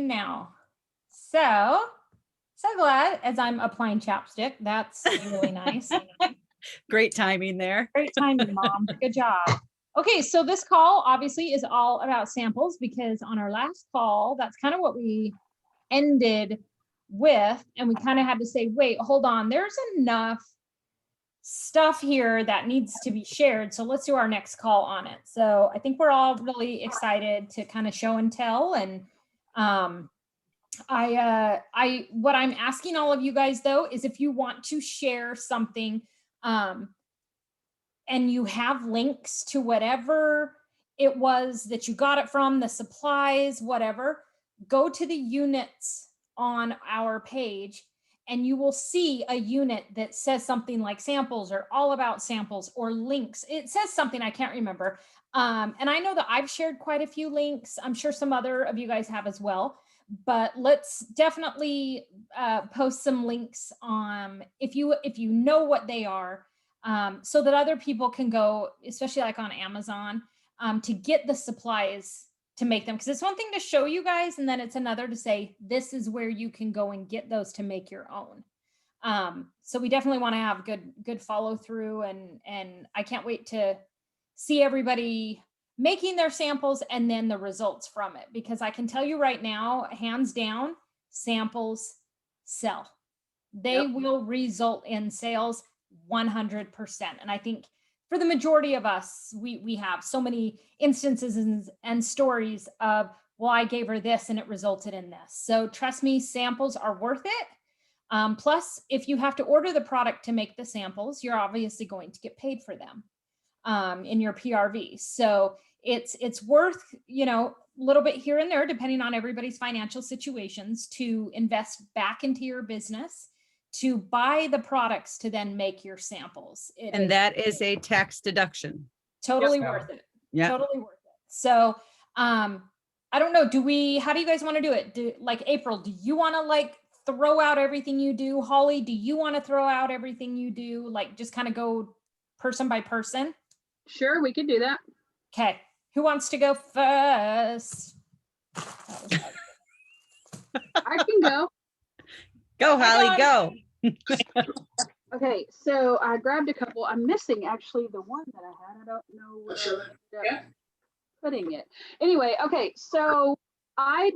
now. So glad as I'm applying chapstick. That's really nice. Great timing there. Great timing, Mom. Good job. Okay, so this call obviously is all about samples because on our last call, that's kind of what we ended with. And we kind of had to say, wait, hold on, there's enough stuff here that needs to be shared. So let's do our next call on it. So I think we're all really excited to kind of show and tell. And what I'm asking all of you guys though, is if you want to share something, and you have links to whatever it was that you got it from, the supplies, whatever, go to the units on our page and you will see a unit that says something like samples or all about samples or links. It says something, I can't remember. And I know that I've shared quite a few links. I'm sure some other of you guys have as well, but let's definitely post some links if you know what they are, so that other people can go, especially like on Amazon, to get the supplies to make them. Because it's one thing to show you guys, and then it's another to say, this is where you can go and get those to make your own. So we definitely want to have good follow through, and I can't wait to see everybody making their samples and then the results from it. Because I can tell you right now, hands down, samples sell. They will result in sales 100%. And I think for the majority of us, we have so many instances and stories of, well, I gave her this and it resulted in this. So trust me, samples are worth it. Plus, if you have to order the product to make the samples, you're obviously going to get paid for them in your PRV. So it's worth, a little bit here and there, depending on everybody's financial situations, to invest back into your business, to buy the products to then make your samples. And that is a tax deduction. Totally worth it. Yeah. Totally worth it. So I don't know, how do you guys want to do it? Like April, do you want to throw out everything you do? Holly, do you want to throw out everything you do? Just kind of go person by person? Sure, we could do that. Okay. Who wants to go first? I can go. Go, Holly, go. Okay, so I grabbed a couple. I'm missing actually the one that I had. I don't know where I ended up putting it. Anyway, okay, so I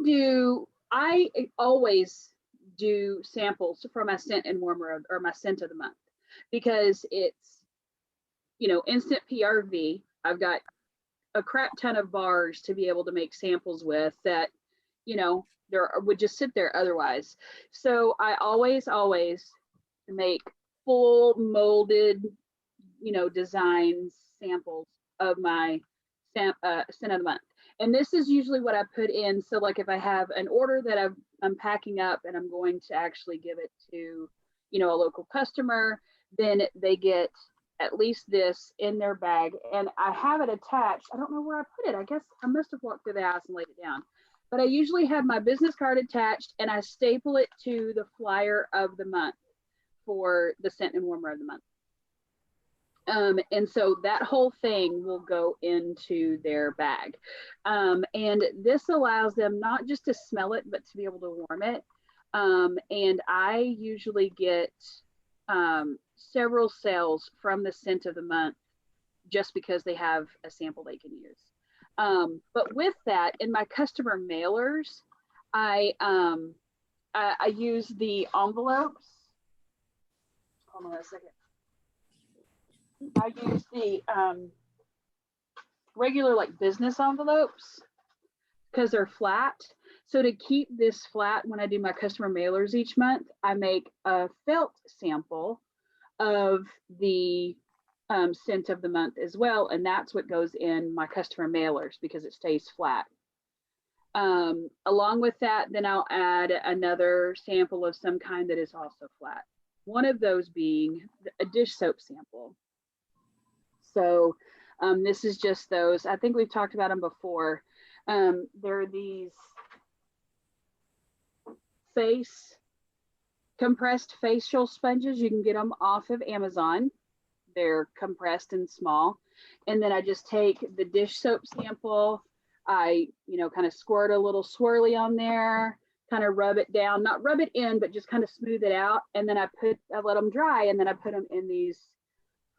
always do samples for my scent and warmer, or my scent of the month, because it's, instant PRV. I've got a crap ton of bars to be able to make samples with that, there would just sit there otherwise. So I always make full molded, designs, samples of my scent of the month. And this is usually what I put in. So like if I have an order that I'm packing up and I'm going to actually give it to, a local customer, then they get at least this in their bag. And I have it attached. I don't know where I put it. I guess I must have walked through the house and laid it down. But I usually have my business card attached and I staple it to the flyer of the month for the scent and warmer of the month. And so that whole thing will go into their bag. And this allows them not just to smell it, but to be able to warm it. And I usually get several sales from the scent of the month just because they have a sample they can use. But with that, in my customer mailers, I use the envelopes. Hold on a second. I use the regular business envelopes because they're flat. So to keep this flat when I do my customer mailers each month, I make a felt sample of the scent of the month as well. And that's what goes in my customer mailers because it stays flat. Along with that, then I'll add another sample of some kind that is also flat. One of those being a dish soap sample. So this is just those. I think we've talked about them before. There are these compressed facial sponges. You can get them off of Amazon. They're compressed and small. And then I just take the dish soap sample, I, kind of squirt a little swirly on there, kind of rub it down, not rub it in, but just kind of smooth it out. And then I let them dry, and then I put them in these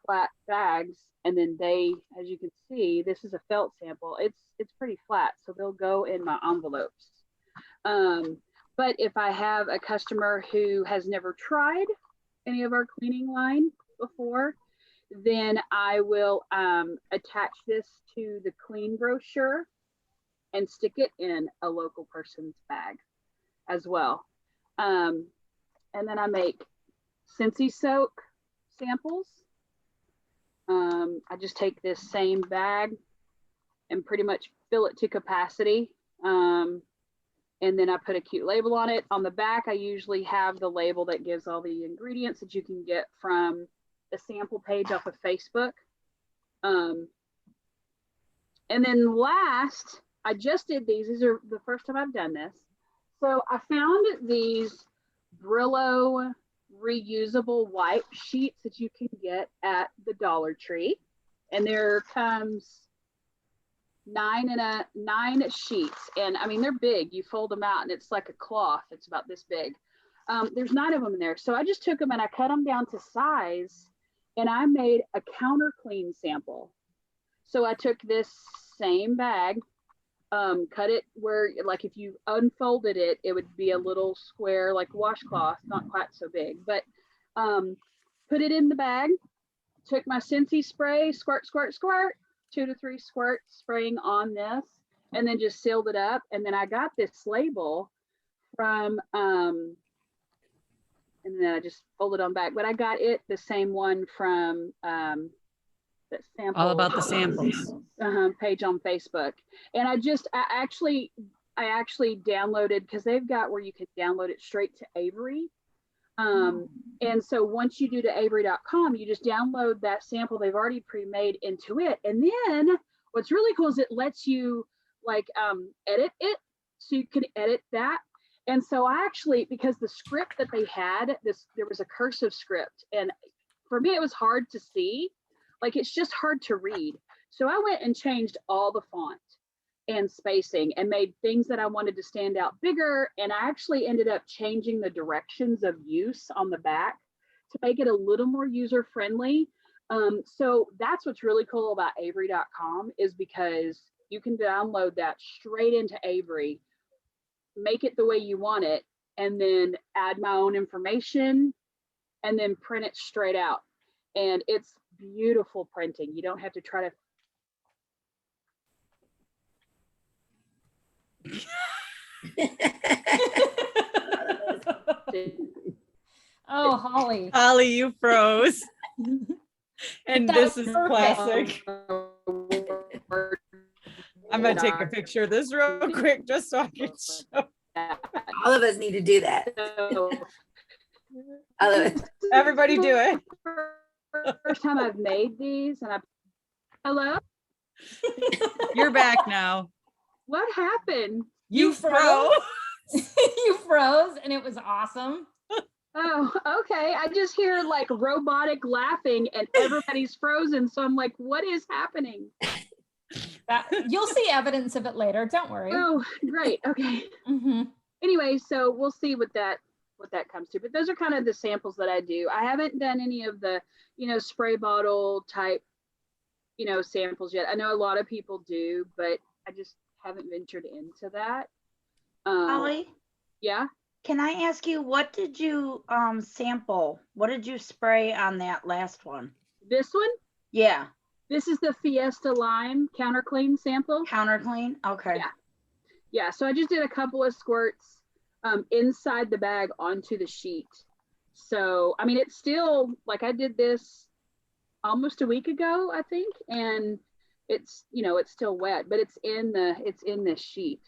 flat bags. And then they, as you can see, this is a felt sample. It's pretty flat, so they'll go in my envelopes. But if I have a customer who has never tried any of our cleaning line before, then I will attach this to the clean brochure and stick it in a local person's bag as well. And then I make Scentsy Soak samples. I just take this same bag and pretty much fill it to capacity. And then I put a cute label on it. On the back, I usually have the label that gives all the ingredients that you can get from the sample page off of Facebook. And then last, I just did these. These are the first time I've done this. So I found these Brillo reusable wipe sheets that you can get at the Dollar Tree. And there comes 9 sheets, and I mean they're big. You fold them out and it's like a cloth. It's about this big. There's 9 of them in there, so I just took them and I cut them down to size, and I made a counter clean sample. So I took this same bag, cut it where, like, if you unfolded it, it would be a little square like washcloth, not quite so big, but put it in the bag, took my Scentsy spray, squirt, 2 to 3 squirts spraying on this, and then just sealed it up. And then I got this label from, and then I just folded on back, but I got it, the same one from that sample. All about the samples. Page on Facebook. And I actually downloaded, because they've got where you can download it straight to Avery. And so once you do to Avery.com, you just download that sample they've already pre-made into it. And then what's really cool is it lets you like edit it, so you can edit that. And so I actually, because the script that they had, there was a cursive script, and for me it was hard to see, like it's just hard to read. So I went and changed all the font and spacing and made things that I wanted to stand out bigger. And I actually ended up changing the directions of use on the back to make it a little more user friendly. So that's what's really cool about Avery.com, is because you can download that straight into Avery, make it the way you want it, and then add my own information and then print it straight out. And it's beautiful printing. You don't have to try to Oh, Holly. Holly, you froze. And That this was is perfect. classic. I'm gonna take a picture of this real quick just so I can show. All of us need to do that. All of us. Everybody do it. First time I've made these, and hello? You're back now. What happened? You froze. You froze, and it was awesome. Oh, okay. I just hear like robotic laughing and everybody's frozen. So I'm like, what is happening? You'll see evidence of it later. Don't worry. Oh, great. Okay. Anyway, so we'll see what that comes to. But those are kind of the samples that I do. I haven't done any of the, spray bottle type, samples yet. I know a lot of people do, but I just haven't ventured into that. Holly, Yeah. can I ask you, what did you sample? What did you spray on that last one? This one? Yeah, This is the Fiesta Lime Counter Clean sample. counter clean. Okay. Yeah. Yeah, so I just did a couple of squirts inside the bag onto the sheet. So, I mean, it's still, like, I did this almost a week ago, I think, and it's, it's still wet, but it's in this sheet.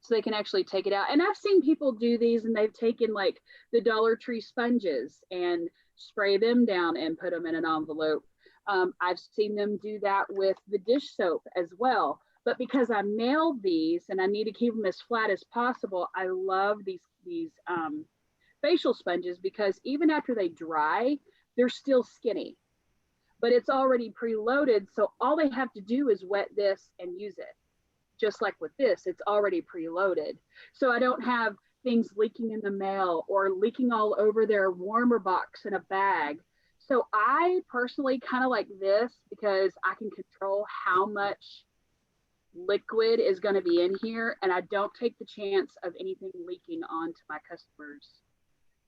So they can actually take it out. And I've seen people do these, and they've taken like the Dollar Tree sponges and spray them down and put them in an envelope. I've seen them do that with the dish soap as well. But because I mailed these and I need to keep them as flat as possible, I love these facial sponges, because even after they dry, they're still skinny. But it's already preloaded, so all they have to do is wet this and use it. just like with this, it's already preloaded. So I don't have things leaking in the mail or leaking all over their warmer box in a bag. So I personally kind of like this because I can control how much liquid is going to be in here, and I don't take the chance of anything leaking onto my customers,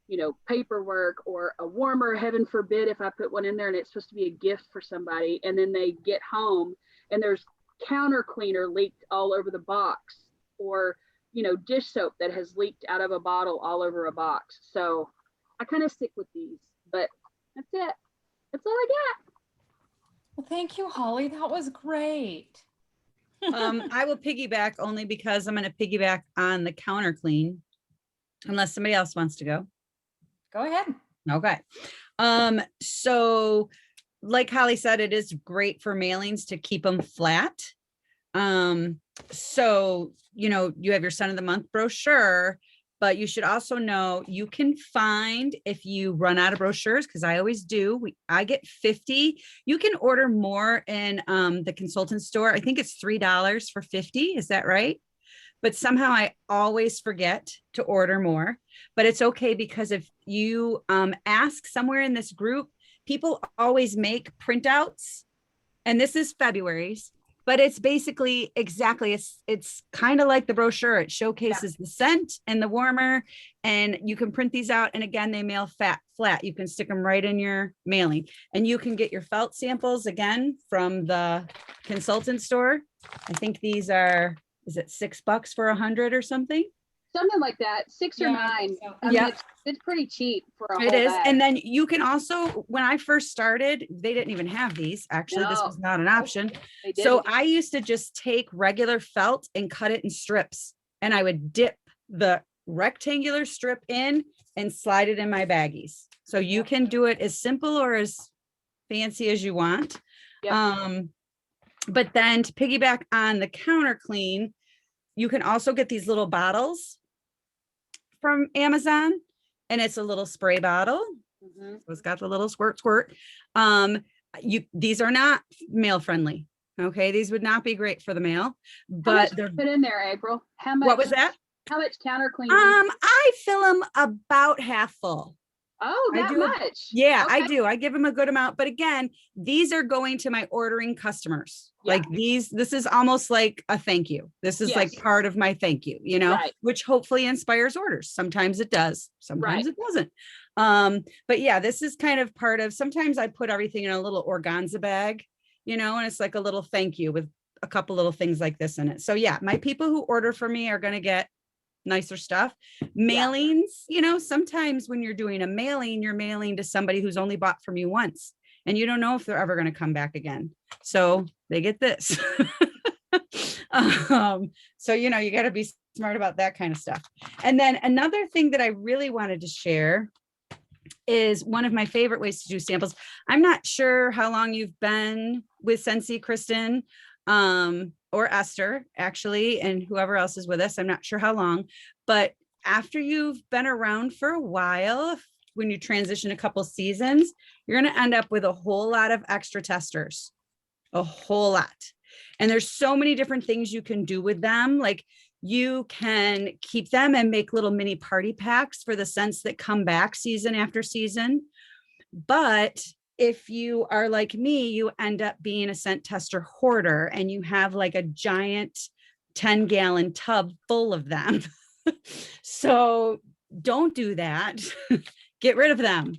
you know, paperwork or a warmer, heaven forbid if I put one in there and it's supposed to be a gift for somebody, and then they get home and there's counter cleaner leaked all over the box, or, you know, dish soap that has leaked out of a bottle all over a box. So I kind of stick with these, but that's it. That's all I got. Well, thank you, Holly. That was great. I will piggyback only because I'm going to piggyback on the counter clean, unless somebody else wants to go. Go ahead. Okay. So like Holly said, it is great for mailings to keep them flat. So, you know, you have your Scent of the Month brochure, but you should also know you can find, if you run out of brochures, because I always do, I get 50. You can order more in the consultant store. I think it's $3 for 50. Is that right? But somehow I always forget to order more, but it's okay, because if you ask somewhere in this group, people always make printouts, and this is February's, but it's basically exactly, it's kind of like the brochure. It showcases the scent and the warmer, and you can print these out. And again, they mail flat. You can stick them right in your mailing, and you can get your felt samples again from the consultant store. I think these are, is it $6 for 100 or something? Something like that, 6 or Yeah, 9. so- I mean, Yeah. it's pretty cheap for a It whole is. bag. And then you can also, when I first started, they didn't even have these. Actually, this No. was not an option. They So didn't. I used to just take regular felt and cut it in strips, and I would dip the rectangular strip in and slide it in my baggies. So you can do it as simple or as fancy as you want. Yep. But then to piggyback on the counter clean, you can also get these little bottles from Amazon, and it's a little spray bottle. Mhm. So it's got the little squirt. These are not mail friendly. Okay, these would not be great for the mail, How but much they're, do you put in there, April? How much? what was that? How much counter clean? do you- I fill them about half full. Oh, I that do a- much? Yeah, I Okay. do. I give them a good amount, but again, these are going to my ordering customers. Yeah. Like this is almost like a thank you. This is like Yes. part of my thank you, you know, Right. which hopefully inspires orders. Sometimes it does, sometimes Right. it doesn't. But yeah, this is kind of part of, sometimes I put everything in a little organza bag, you know, and it's like a little thank you with a couple little things like this in it. So yeah, my people who order from me are going to get nicer stuff. Mailings, you know, sometimes when you're doing a mailing, you're mailing to somebody who's only bought from you once, and you don't know if they're ever going to come back again. So they get this. So, you know, you got to be smart about that kind of stuff. And then another thing that I really wanted to share is one of my favorite ways to do samples. I'm not sure how long you've been with Scentsy, Kristen, or Esther, actually, and whoever else is with us. I'm not sure how long, but after you've been around for a while, when you transition a couple seasons, you're going to end up with a whole lot of extra testers, a whole lot. And there's so many different things you can do with them. Like you can keep them and make little mini party packs for the scents that come back season after season. But if you are like me, you end up being a scent tester hoarder, and you have like a giant 10-gallon tub full of them. So don't do that. Get rid of them.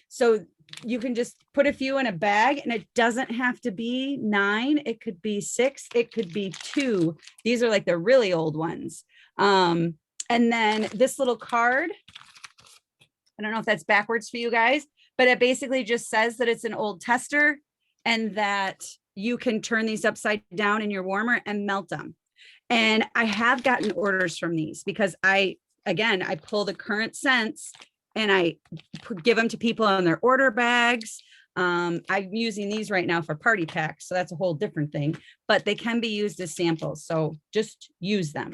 So you can just put a few in a bag, and it doesn't have to be 9. It could be 6. It could be 2. These are like the really old ones. And then this little card, I don't know if that's backwards for you guys, but it basically just says that it's an old tester and that you can turn these upside down in your warmer and melt them. And I have gotten orders from these because I pull the current scents and I give them to people on their order bags. I'm using these right now for party packs, so that's a whole different thing, but they can be used as samples. So just use them.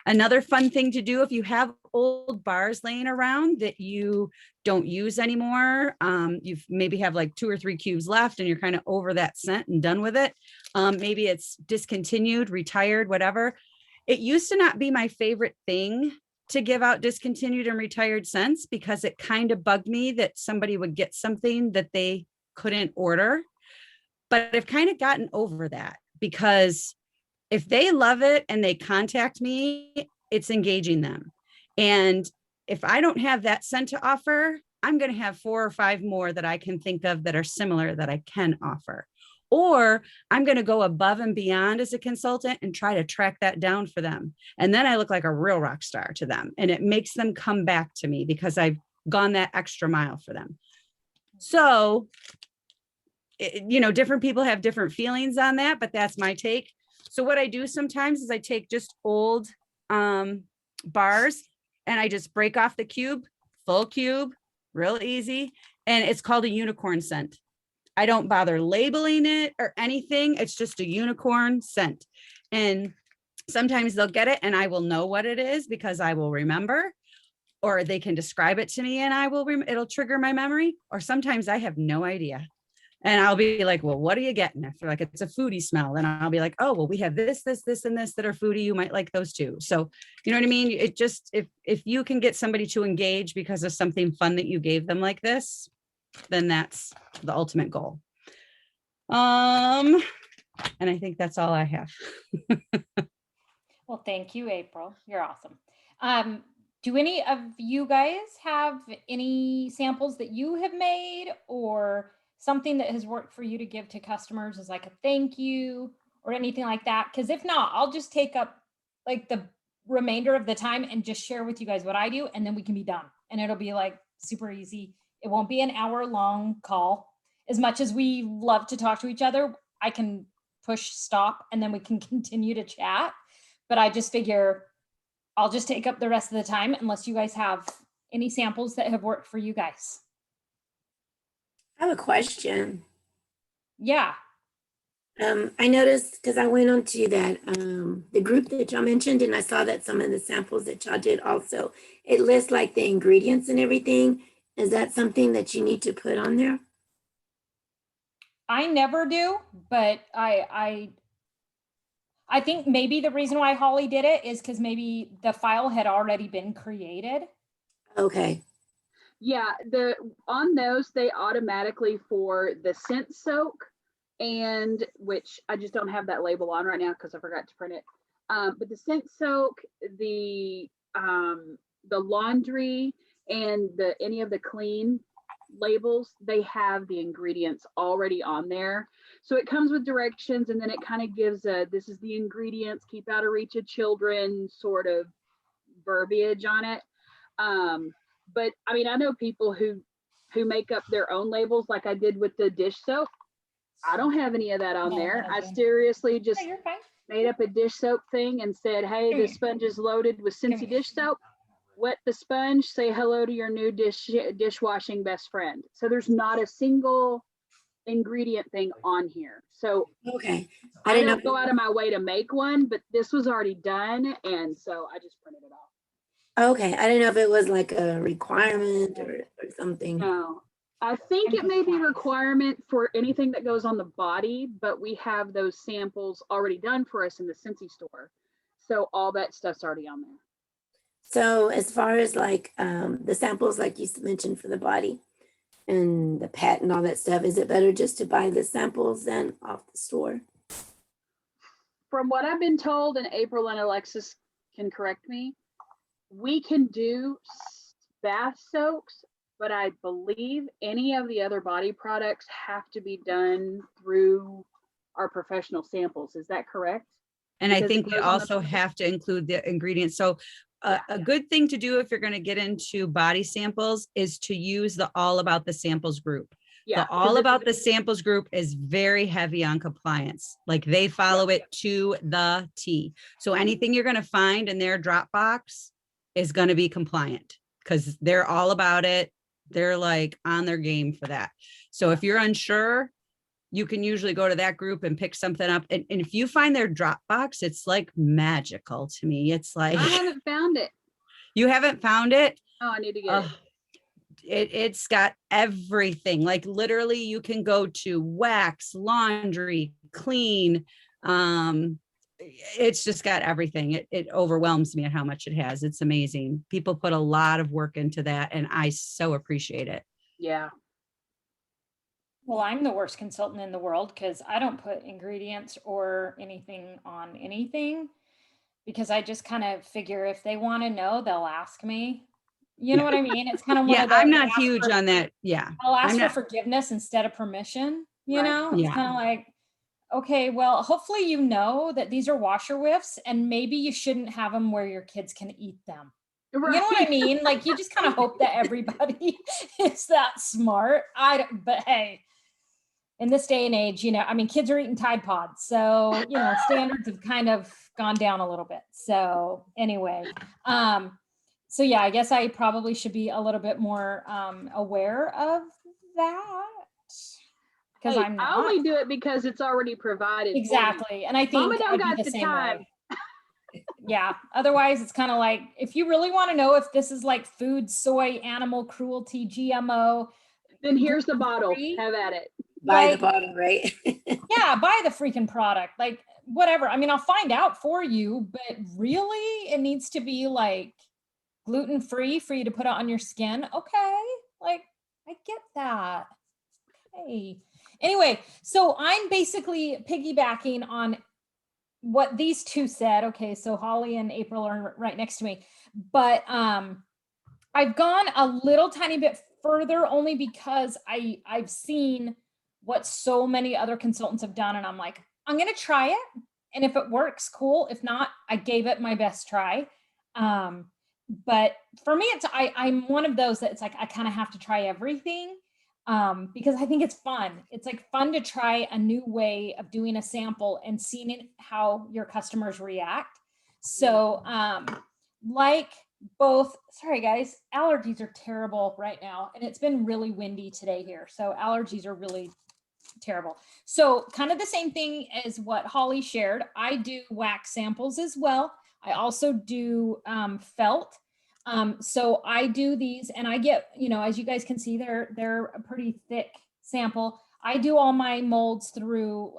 Another fun thing to do if you have old bars laying around that you don't use anymore, you've maybe have like 2 or 3 cubes left and you're kind of over that scent and done with it. Maybe it's discontinued, retired, whatever. It used to not be my favorite thing to give out discontinued and retired scents because it kind of bugged me that somebody would get something that they couldn't order. But I've kind of gotten over that because if they love it and they contact me, it's engaging them. And if I don't have that scent to offer, I'm going to have 4 or 5 more that I can think of that are similar that I can offer. Or I'm going to go above and beyond as a consultant and try to track that down for them. And then I look like a real rock star to them. And it makes them come back to me because I've gone that extra mile for them. So, different people have different feelings on that, but that's my take. So what I do sometimes is I take just old bars and I just break off the cube, full cube, real easy. And it's called a unicorn scent. I don't bother labeling it or anything. It's just a unicorn scent. And sometimes they'll get it and I will know what it is because I will remember, or they can describe it to me and it'll trigger my memory. Or sometimes I have no idea. And I'll be like, well, what are you getting? If they're like, it's a foodie smell. And I'll be like, oh, well, we have this, and this that are foodie. You might like those too. So, you know what I mean? It just, if you can get somebody to engage because of something fun that you gave them like this, then that's the ultimate goal. And I think that's all I have. Well, thank you, April. You're awesome. Do any of you guys have any samples that you have made or something that has worked for you to give to customers as like a thank you or anything like that? Because if not, I'll just take up like the remainder of the time and just share with you guys what I do, and then we can be done. And it'll be like super easy. It won't be an hour-long call. As much as we love to talk to each other, I can push stop and then we can continue to chat. But I just figure I'll just take up the rest of the time unless you guys have any samples that have worked for you guys. I have a question. Yeah. I noticed because I went onto that the group that y'all mentioned, and I saw that some of the samples that y'all did also, it lists like the ingredients and everything. Is that something that you need to put on there? I never do, but I think maybe the reason why Holly did it is because maybe the file had already been created. Okay. Yeah, on those, they automatically for the scent soak, and which I just don't have that label on right now because I forgot to print it. But the scent soak, the laundry, and any of the clean labels, they have the ingredients already on there. So it comes with directions, and then it kind of gives this is the ingredients, keep out of reach of children sort of verbiage on it. But I mean, I know people who make up their own labels, like I did with the dish soap. I don't have any of that on there. I seriously just made up a dish soap thing and said, hey, the sponge is loaded with Scentsy dish soap. Wet the sponge, say hello to your new dishwashing best friend. So there's not a single ingredient thing on here. So Okay. I didn't go out of my way to make one, but this was already done. And so I just printed it off. Okay. I didn't know if it was like a requirement or something. No, I think it may be a requirement for anything that goes on the body, but we have those samples already done for us in the Scentsy store. So all that stuff's already on there. So as far as like the samples, like you mentioned for the body and the pet and all that stuff, is it better just to buy the samples than off the store? From what I've been told, and April and Alexis can correct me, we can do bath soaks, but I believe any of the other body products have to be done through our professional samples. Is that correct? And I Because think it we goes on the also have to include the ingredients. So a good thing to do if you're going to get into body samples is to use the All About the Samples group. Yeah. The All About the Samples group is very heavy on compliance. Like they follow it to the T. So anything you're going to find in their Dropbox is going to be compliant because they're all about it. They're like on their game for that. So if you're unsure, you can usually go to that group and pick something up. And if you find their Dropbox, it's like magical to me. It's like, I haven't found it. you haven't found it? Oh, I need to get it. It's got everything. Like literally you can go to wax, laundry, clean. It's just got everything. It overwhelms me at how much it has. It's amazing. People put a lot of work into that and I so appreciate it. Yeah. Well, I'm the worst consultant in the world because I don't put ingredients or anything on anything because I just kind of figure if they want to know, they'll ask me. You know what I mean? It's kind of one Yeah, of those, I'm not ask huge for- on that. Yeah. I'll ask I'm for not- forgiveness instead of permission. You Right. know, it's Yeah. kind of like, okay, well, hopefully you know that these are washer whiffs and maybe you shouldn't have them where your kids can eat them. You know what I mean? Like you just kind of hope that everybody is that smart. But hey, in this day and age, you know, I mean, kids are eating Tide Pods. So, you know, standards have kind of gone down a little bit. So anyway, so yeah, I guess I probably should be a little bit more aware of that. Because Hey, I'm I not. only do it because it's already provided. for me. Exactly. And I think Mama don't I'd be got the the same time. way. Yeah. Otherwise, it's kind of like if you really want to know if this is like food, soy, animal cruelty, GMO, Then here's the bottle. gluten-free, Have at it. Buy the like, bottle, right? yeah, buy the freaking product. Like whatever. I mean, I'll find out for you, but really, it needs to be like gluten-free for you to put it on your skin. Okay. Like I get that. Okay. Anyway, so I'm basically piggybacking on what these two said. Okay, so Holly and April are right next to me, but I've gone a little tiny bit further only because I've seen what so many other consultants have done, and I'm like, I'm gonna try it, and if it works, cool. If not, I gave it my best try. But for me, I'm one of those that it's like I kind of have to try everything. Because I think it's fun. It's like fun to try a new way of doing a sample and seeing it, how your customers react. So, like both, sorry guys, allergies are terrible right now. And it's been really windy today here. So allergies are really terrible. So kind of the same thing as what Holly shared. I do wax samples as well. I also do felt. So I do these and I get, you know, as you guys can see, they're a pretty thick sample. I do all my molds through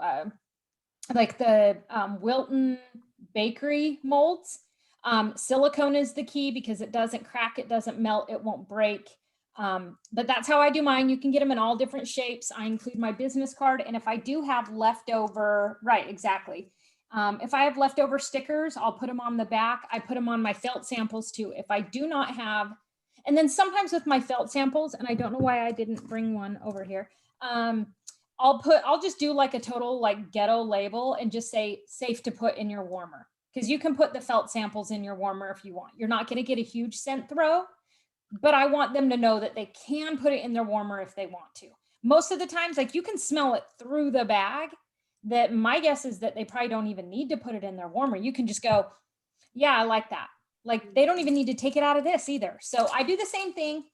like the Wilton Bakery molds. Silicone is the key because it doesn't crack, it doesn't melt, it won't break. But that's how I do mine. You can get them in all different shapes. I include my business card. And if I do have leftover, right, exactly. If I have leftover stickers, I'll put them on the back. I put them on my felt samples too. If I do not have, and then sometimes with my felt samples, and I don't know why I didn't bring one over here. I'll just do like a total like ghetto label and just say safe to put in your warmer. Because you can put the felt samples in your warmer if you want. You're not going to get a huge scent throw, but I want them to know that they can put it in their warmer if they want to. Most of the times, like you can smell it through the bag. That my guess is that they probably don't even need to put it in their warmer. You can just go, yeah, I like that. Like they don't even need to take it out of this either. So I do the same thing,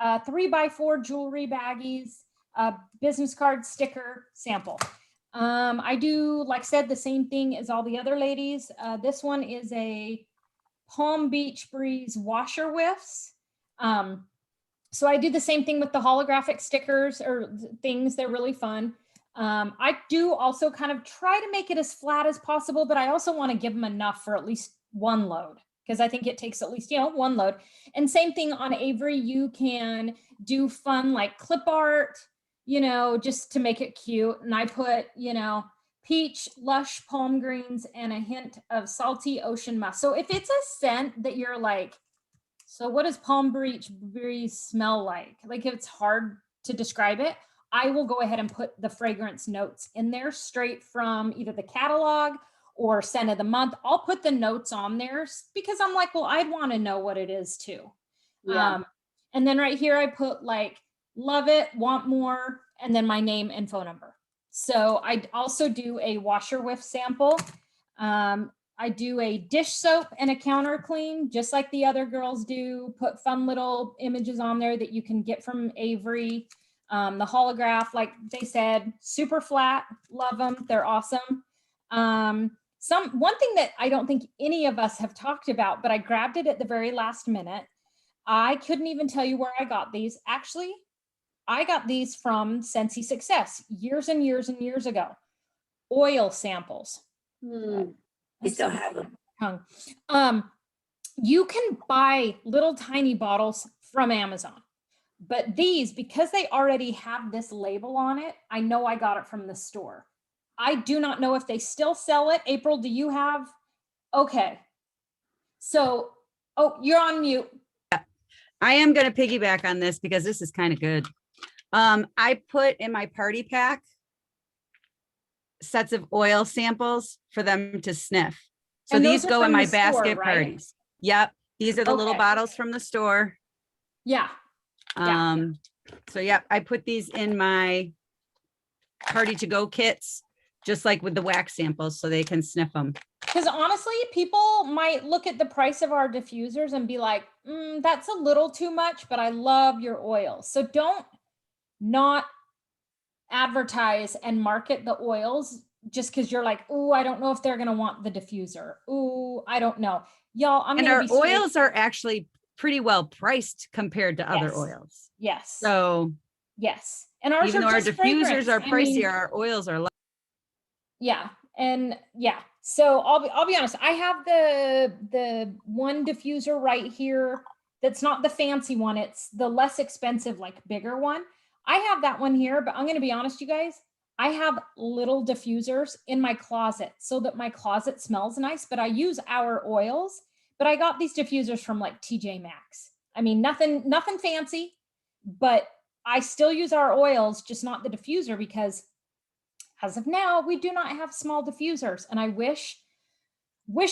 3x4 jewelry baggies, business card sticker sample. I do, like I said, the same thing as all the other ladies. This one is a Palm Beach Breeze washer whiffs. So I do the same thing with the holographic stickers or things. They're really fun. I do also kind of try to make it as flat as possible, but I also want to give them enough for at least one load because I think it takes at least, you know, one load. And same thing on Avery, you can do fun like clip art, you know, just to make it cute. And I put, you know, peach, lush palm greens, and a hint of salty ocean musk. So if it's a scent that you're like, so what does Palm Beach Breeze smell like? Like if it's hard to describe it, I will go ahead and put the fragrance notes in there straight from either the catalog or scent of the month. I'll put the notes on there because I'm like, well, I'd want to know what it is too. Yeah. And then right here, I put like, love it, want more, and then my name and phone number. So I also do a washer whiff sample. I do a dish soap and a counter clean, just like the other girls do. Put fun little images on there that you can get from Avery. The holograph, like they said, super flat. Love them. They're awesome. One thing that I don't think any of us have talked about, but I grabbed it at the very last minute. I couldn't even tell you where I got these. Actually, I got these from Scentsy Success years and years and years ago. Oil samples. I still have them. You can buy little tiny bottles from Amazon, but these, because they already have this label on it, I know I got it from the store. I do not know if they still sell it. April, do you have? Okay. So, oh, you're on mute. I am going to piggyback on this because this is kind of good. I put in my party pack sets of oil samples for them to sniff. So And these those are go in from my the store, basket right? parties. Yep. These are the little Okay. bottles from the store. Yeah. Yeah. So yeah, I put these in my party to go kits, just like with the wax samples, so they can sniff them. Because honestly, people might look at the price of our diffusers and be like, that's a little too much, but I love your oils. So don't not advertise and market the oils just because you're like, oh, I don't know if they're going to want the diffuser. Oh, I don't know. Y'all, I'm And going our to be straight. oils are actually pretty well priced compared to other Yes. oils. Yes. So yes. And ours even are though our just diffusers fragrance. are I mean, pricier, our oils are less. yeah. And yeah. So I'll be honest. I have the one diffuser right here. That's not the fancy one. It's the less expensive, like bigger one. I have that one here, but I'm going to be honest, you guys, I have little diffusers in my closet so that my closet smells nice, but I use our oils, but I got these diffusers from like TJ Maxx. I mean, nothing fancy, but I still use our oils, just not the diffuser, because as of now, we do not have small diffusers. And I wish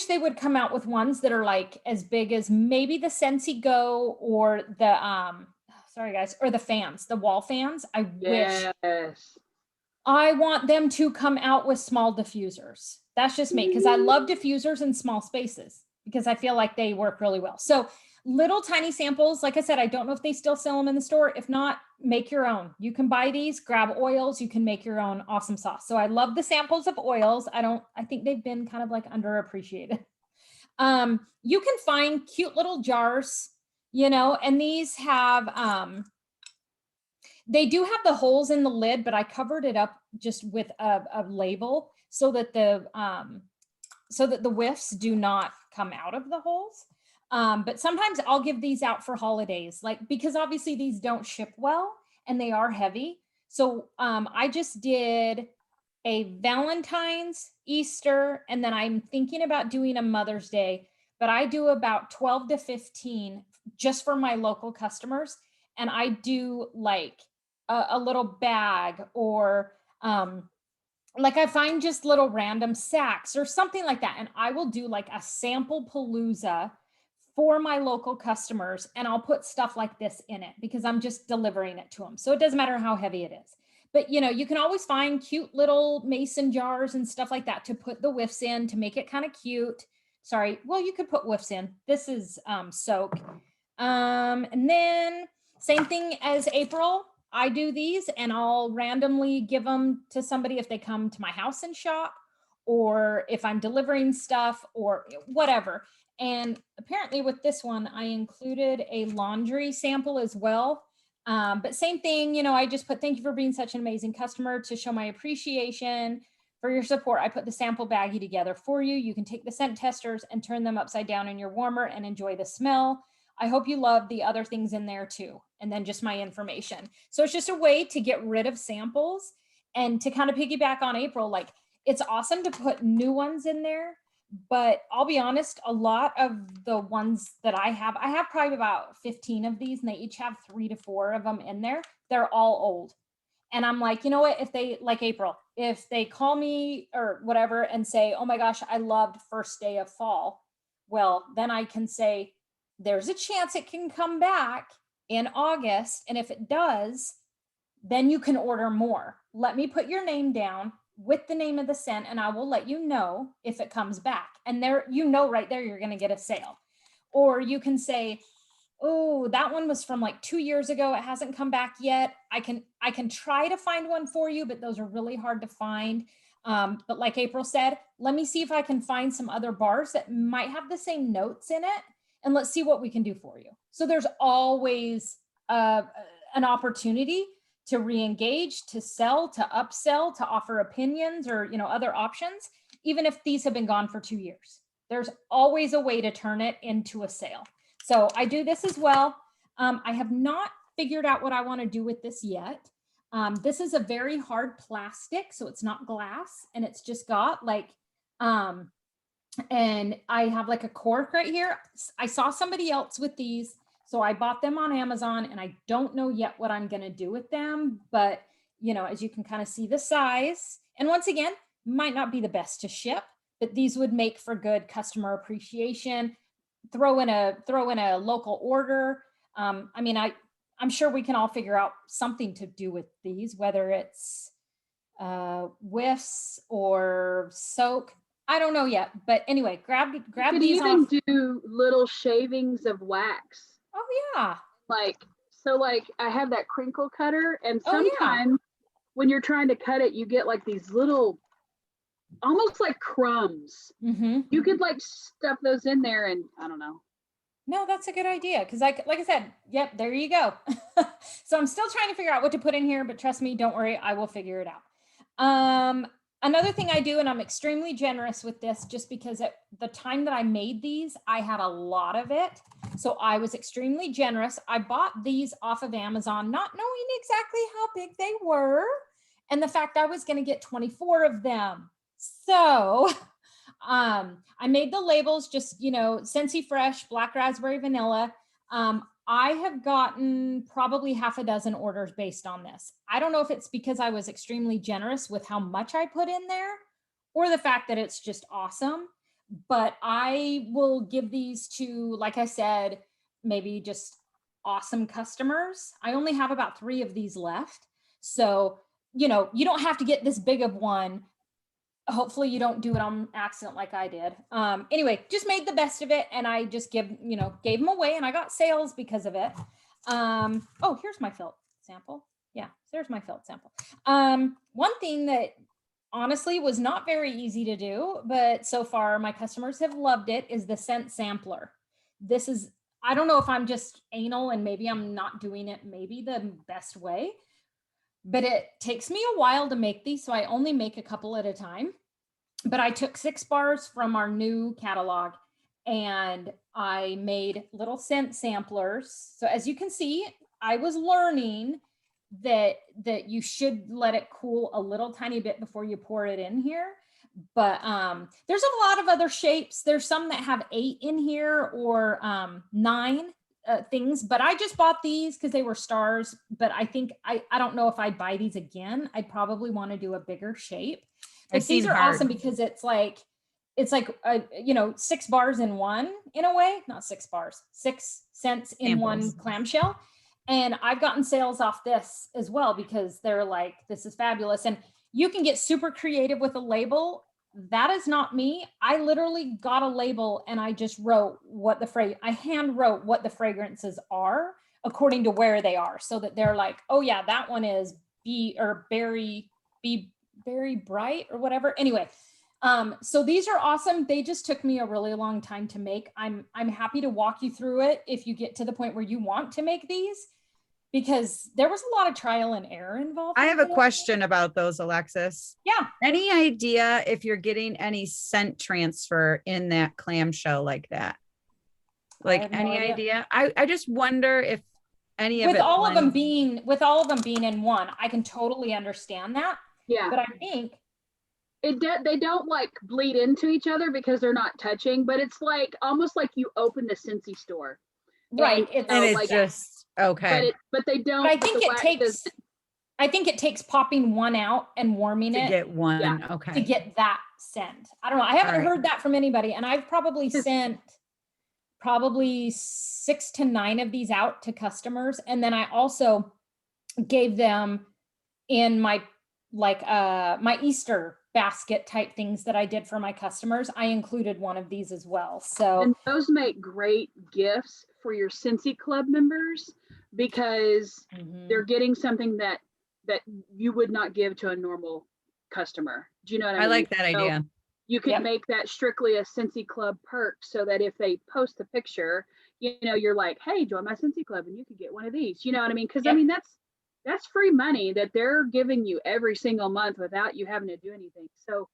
they would come out with ones that are like as big as maybe the Scentsy Go or the, sorry guys, or the fans, the wall fans. I wish. Yes. I want them to come out with small diffusers. That's just me, because I love diffusers in small spaces because I feel like they work really well. So little tiny samples, like I said, I don't know if they still sell them in the store. If not, make your own. You can buy these, grab oils, you can make your own awesome sauce. So I love the samples of oils. I think they've been kind of like underappreciated. You can find cute little jars, and these have, they do have the holes in the lid, but I covered it up just with a label so that the whiffs do not come out of the holes. But sometimes I'll give these out for holidays, because obviously these don't ship well and they are heavy. So I just did a Valentine's, Easter, and then I'm thinking about doing a Mother's Day, but I do about 12 to 15 just for my local customers. And I do like a little bag, or I find just little random sacks or something like that. And I will do like a sample palooza for my local customers. And I'll put stuff like this in it because I'm just delivering it to them. So it doesn't matter how heavy it is. But you can always find cute little mason jars and stuff like that to put the whiffs in to make it kind of cute. Sorry. Well, you could put whiffs in. This is soak. And then same thing as April. I do these and I'll randomly give them to somebody if they come to my house and shop, or if I'm delivering stuff or whatever. And apparently with this one, I included a laundry sample as well. But same thing, I just put, thank you for being such an amazing customer, to show my appreciation for your support. I put the sample baggie together for you. You can take the scent testers and turn them upside down in your warmer and enjoy the smell. I hope you love the other things in there too. And then just my information. So it's just a way to get rid of samples and to kind of piggyback on April. Like, it's awesome to put new ones in there, but I'll be honest, a lot of the ones that I have probably about 15 of these, and they each have 3 to 4 of them in there. They're all old. And I'm like, you know what, if they, like April, if they call me or whatever and say, oh my gosh, I loved first day of fall. Well, then I can say, there's a chance it can come back in August. And if it does, then you can order more. Let me put your name down. with the name of the scent, and I will let you know if it comes back. And there, you know, right there, you're going to get a sale. Or you can say, oh, that one was from like 2 years ago. It hasn't come back yet. I can try to find one for you, but those are really hard to find. But like April said, let me see if I can find some other bars that might have the same notes in it, and let's see what we can do for you. So there's always an opportunity to re-engage, to sell, to upsell, to offer opinions or, you know, other options, even if these have been gone for 2 years. There's always a way to turn it into a sale. So I do this as well. I have not figured out what I want to do with this yet. This is a very hard plastic, so it's not glass, and it's just got like, and I have like a cork right here. I saw somebody else with these, so I bought them on Amazon, and I don't know yet what I'm going to do with them, but you know, as you can kind of see the size, and once again, might not be the best to ship, but these would make for good customer appreciation. Throw in a local order. I mean, I'm sure we can all figure out something to do with these, whether it's whiffs or soak. I don't know yet, but anyway, grab You these could even off. do little shavings of wax. Oh yeah. Like, so like I have that crinkle cutter, and Oh, yeah. sometimes when you're trying to cut it, you get like these little, almost like crumbs. Mm-hmm. You could like stuff those in there, and I don't know. No, that's a good idea. Cause like I said, yep, there you go. So I'm still trying to figure out what to put in here, but trust me, don't worry, I will figure it out. Another thing I do, and I'm extremely generous with this just because at the time that I made these, I had a lot of it. So I was extremely generous. I bought these off of Amazon, not knowing exactly how big they were, and the fact I was going to get 24 of them. So I made the labels just, you know, Scentsy Fresh, black raspberry, vanilla. I have gotten probably half a dozen orders based on this. I don't know if it's because I was extremely generous with how much I put in there or the fact that it's just awesome, but I will give these to, like I said, maybe just awesome customers. I only have about 3 of these left. So, you know, you don't have to get this big of one. Hopefully you don't do it on accident like I did. Anyway, just made the best of it, and I just gave them away, and I got sales because of it. Oh, here's my felt sample. Yeah, there's my felt sample. One thing that honestly was not very easy to do, but so far my customers have loved it, is the scent sampler. This is, I don't know if I'm just anal and maybe I'm not doing it maybe the best way, but it takes me a while to make these, so I only make a couple at a time. But I took 6 bars from our new catalog and I made little scent samplers. So as you can see, I was learning that you should let it cool a little tiny bit before you pour it in here. But there's a lot of other shapes. There's some that have 8 in here or 9. Things, but I just bought these because they were stars. But I think I don't know if I'd buy these again. I'd probably want to do a bigger shape. But these are awesome because it's like 6 bars in one, in a way, not 6 bars, 6 cents in one clamshell. And I've gotten sales off this as well because they're like, this is fabulous. And you can get super creative with a label. That is not me. I literally got a label and I just wrote I hand wrote what the fragrances are according to where they are, so that they're like, oh yeah, that one is berry bright or whatever. Anyway, so these are awesome. They just took me a really long time to make. I'm happy to walk you through it if you get to the point where you want to make these, because there was a lot of trial and error involved. I have a question about those, Alexis. Yeah. Any idea if you're getting any scent transfer in that clamshell like that? Like any idea? I just wonder if any of it. With all of them being in one, I can totally understand that. Yeah. But I think they don't like bleed into each other because they're not touching, but it's like almost like you open the Scentsy store. Right. It's like, just okay. But they don't. But I think it takes popping one out and warming it to get one. Okay. To get that scent. I don't know. I haven't heard that from anybody, and I've probably sent 6 to 9 of these out to customers, and then I also gave them in my my Easter basket type things that I did for my customers. I included one of these as well. So And those make great gifts for your Scentsy Club members because they're getting something that you would not give to a normal customer. Do you know what I I mean? like that So idea. you could Yep. make that strictly a Scentsy Club perk so that if they post a picture, you know, you're like, hey, join my Scentsy Club and you could get one of these. You know what I mean? Because I Yep. mean, that's free money that they're giving you every single month without you having to do anything. So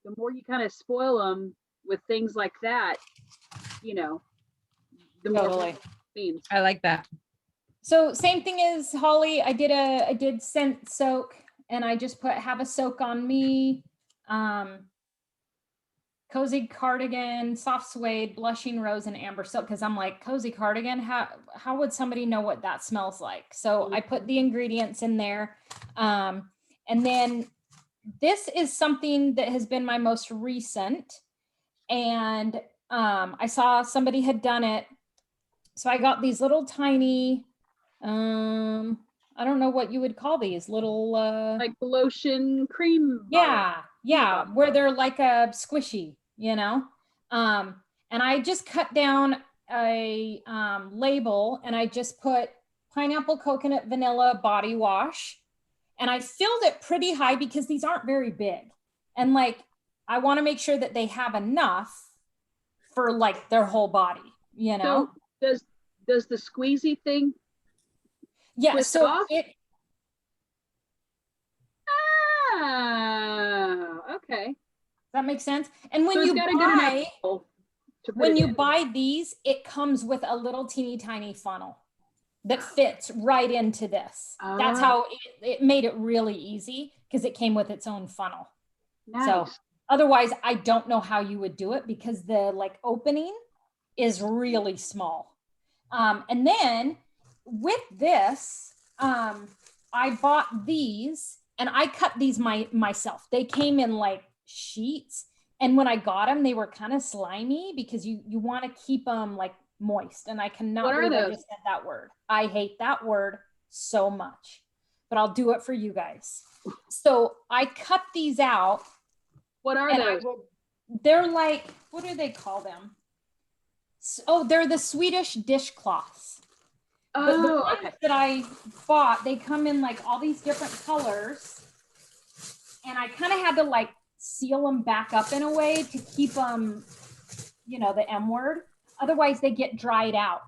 the more you kind of spoil them with things like that, you know, the more Totally. it means. I like that. So same thing as Holly. I did scent soak, and I just have a soak on me. Cozy cardigan, soft suede, blushing rose, and amber silk. Because I'm like, cozy cardigan, how would somebody know what that smells like? So I put the ingredients in there. And then this is something that has been my most recent. And I saw somebody had done it. So I got these little tiny, I don't know what you would call these little, Like lotion cream bottle. yeah, where they're like a squishy, you know? And I just cut down a label and I just put pineapple, coconut, vanilla body wash. And I filled it pretty high because these aren't very big. And like, I want to make sure that they have enough for like their whole body, you know? So does the squeezy thing? Yeah, twist so off? it, Okay. does that make sense? And when So it's you got a good enough hole to put when it you in. buy these, it comes with a little teeny tiny funnel that fits right into this. That's how it made it really easy because it came with its own funnel. Nice. So otherwise, I don't know how you would do it because the like opening is really small. And then with this, I bought these and I cut these myself. They came in like sheets. And when I got them, they were kind of slimy because you want to keep them like moist. And I cannot What are believe I those? just said that word. I hate that word so much, but I'll do it for you guys. So I cut these out. What are And those? they're like, what do they call them? Oh, they're the Swedish dishcloths. But the ones Okay. that I bought, they come in like all these different colors. And I kind of had to like seal them back up in a way to keep them, you know, the M word. Otherwise they get dried out.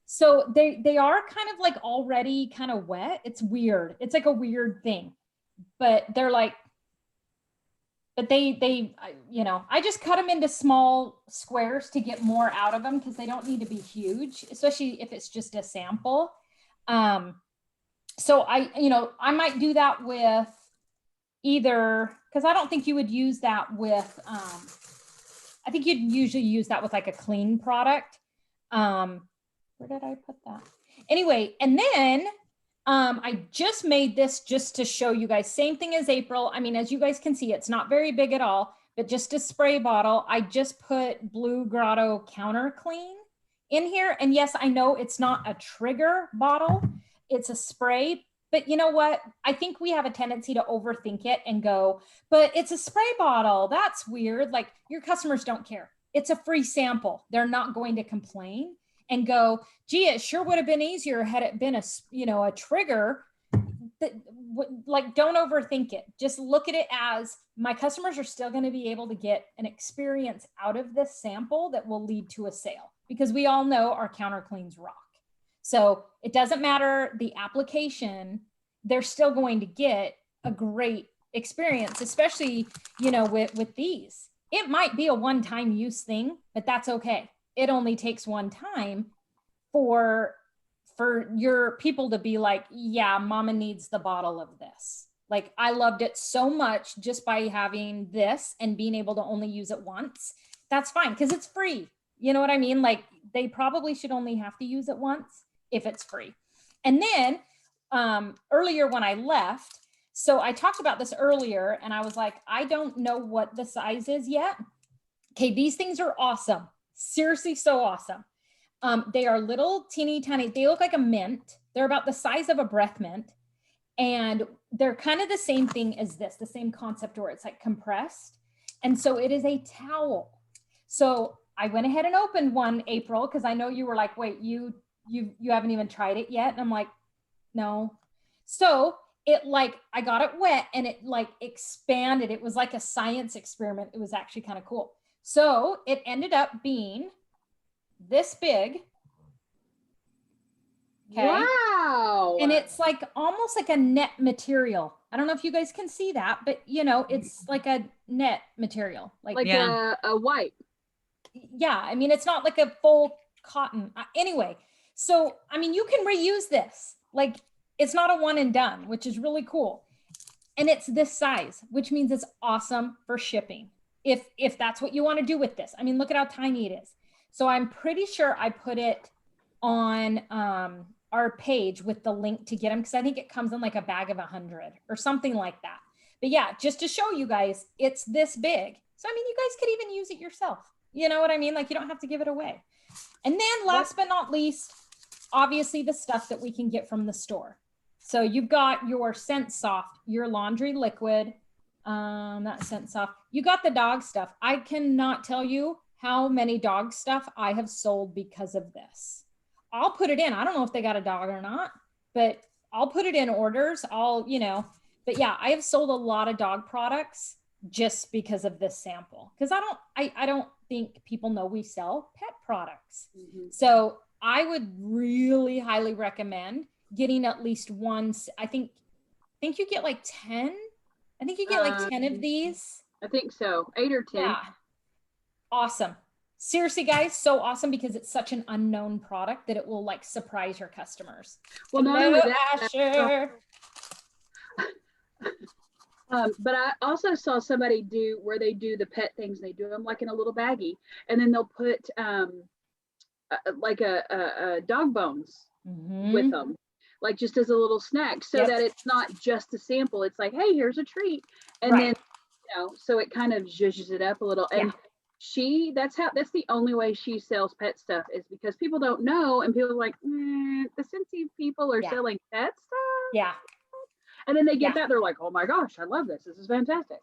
So they are kind of like already kind of wet. It's weird. It's like a weird thing, but they're like, but they, you know, I just cut them into small squares to get more out of them because they don't need to be huge, especially if it's just a sample. So I might do that with either, because I don't think you would use that with, I think you'd usually use that with like a clean product. Where did I put that? Anyway, and then I just made this just to show you guys, same thing as April. I mean, as you guys can see, it's not very big at all, but just a spray bottle. I just put Blue Grotto Counter Clean in here. And yes, I know it's not a trigger bottle, it's a spray, but you know what? I think we have a tendency to overthink it and go, but it's a spray bottle. That's weird. Like your customers don't care. It's a free sample. They're not going to complain and go, gee, it sure would have been easier had it been a trigger. Like, don't overthink it. Just look at it as my customers are still going to be able to get an experience out of this sample that will lead to a sale, because we all know our counter cleans rock. So it doesn't matter the application, they're still going to get a great experience, especially, with these. It might be a one-time use thing, but that's okay. It only takes one time for your people to be like, yeah, mama needs the bottle of this. Like, I loved it so much just by having this and being able to only use it once. That's fine because it's free. You know what I mean? Like, they probably should only have to use it once if it's free. And then earlier when I left, so I talked about this earlier and I was like, I don't know what the size is yet. Okay, these things are awesome. Seriously, so awesome. They are little teeny tiny, they look like a mint. They're about the size of a breath mint. And they're kind of the same thing as this, the same concept where it's like compressed. And so it is a towel. So I went ahead and opened one, April, because I know you were like, wait, you haven't even tried it yet. And I'm like, no. So it like, I got it wet and it like expanded. It was like a science experiment. It was actually kind of cool. So it ended up being this big. Okay. Wow. And it's like almost like a net material. I don't know if you guys can see that, but you know, it's like a net material. Like Yeah. a wipe. yeah, I mean, it's not like a full cotton. Anyway, so I mean, you can reuse this. Like it's not a one and done, which is really cool. And it's this size, which means it's awesome for shipping. If that's what you want to do with this. I mean, look at how tiny it is. So I'm pretty sure I put it on our page with the link to get them, because I think it comes in like a bag of 100 or something like that. But yeah, just to show you guys, it's this big. So I mean, you guys could even use it yourself. You know what I mean? Like you don't have to give it away. And then last but not least, obviously the stuff that we can get from the store. So you've got your Scent Soft, your laundry liquid, not Scent Soft. You got the dog stuff. I cannot tell you how many dog stuff I have sold because of this. I'll put it in. I don't know if they got a dog or not, but I'll put it in orders. But yeah, I have sold a lot of dog products just because of this sample. Because I don't think people know we sell pet products. Mhm. So I would really highly recommend getting at least one. I think you get like 10. I think you get like 10 of these. I think so. 8 or 10. Yeah. Awesome. Seriously, guys, so awesome because it's such an unknown product that it will like surprise your customers. Well, not only that, Asher. but I also saw somebody do where they do the pet things. They do them like in a little baggie, and then they'll put like a dog bones with them, like just as a little snack, so Yep. that it's not just a sample. It's like, hey, here's a treat, and Right. then so it kind of zhuzhes it up a little. And that's the only way she sells pet stuff, is because people don't know, and people are like, the Scentsy people are Yeah. selling pet stuff. Yeah. And then they get Yeah. that, they're like, oh my gosh, I love this. This is fantastic.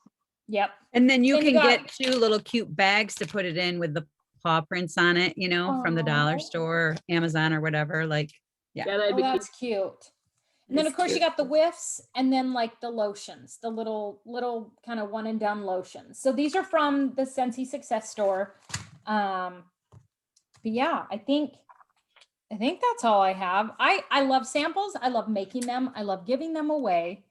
Yep. And then you And you can got- get 2 little cute bags to put it in with the paw prints on it, from the dollar Aw. store, or Amazon or whatever. Like, Yeah. Yeah, that'd Oh, be cute. that's cute. And then of It's course you cute. got the whiffs and then like the lotions, the little kind of one and done lotions. So these are from the Scentsy Success Store. But yeah, I think that's all I have. I love samples. I love making them. I love giving them away.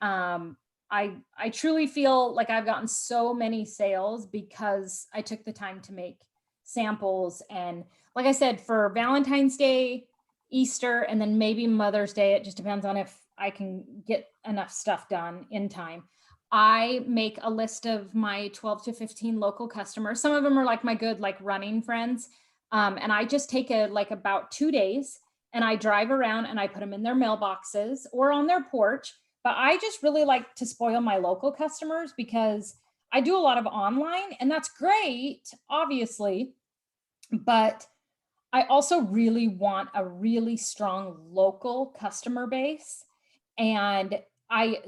I truly feel like I've gotten so many sales because I took the time to make samples. And like I said, for Valentine's Day, Easter, and then maybe Mother's Day, it just depends on if I can get enough stuff done in time. I make a list of my 12 to 15 local customers. Some of them are like my good, like running friends. And I just take about 2 days and I drive around and I put them in their mailboxes or on their porch. But I just really like to spoil my local customers because I do a lot of online, and that's great, obviously. But I also really want a really strong local customer base. And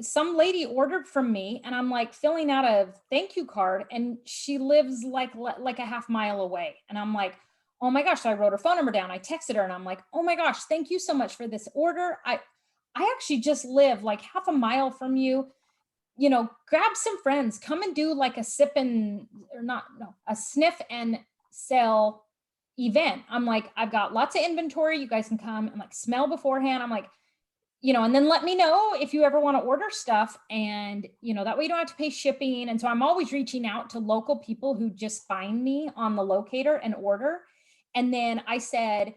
some lady ordered from me and I'm like filling out a thank you card, and she lives like a half mile away. And I'm like, oh my gosh. So I wrote her phone number down. I texted her and I'm like, oh my gosh, thank you so much for this order. I actually just live like half a mile from you. Grab some friends, come and do like a a sniff and sell event. I'm like, I've got lots of inventory. You guys can come and like smell beforehand. I'm like, and then let me know if you ever want to order stuff. And, that way you don't have to pay shipping. And so I'm always reaching out to local people who just find me on the locator and order. And then I said,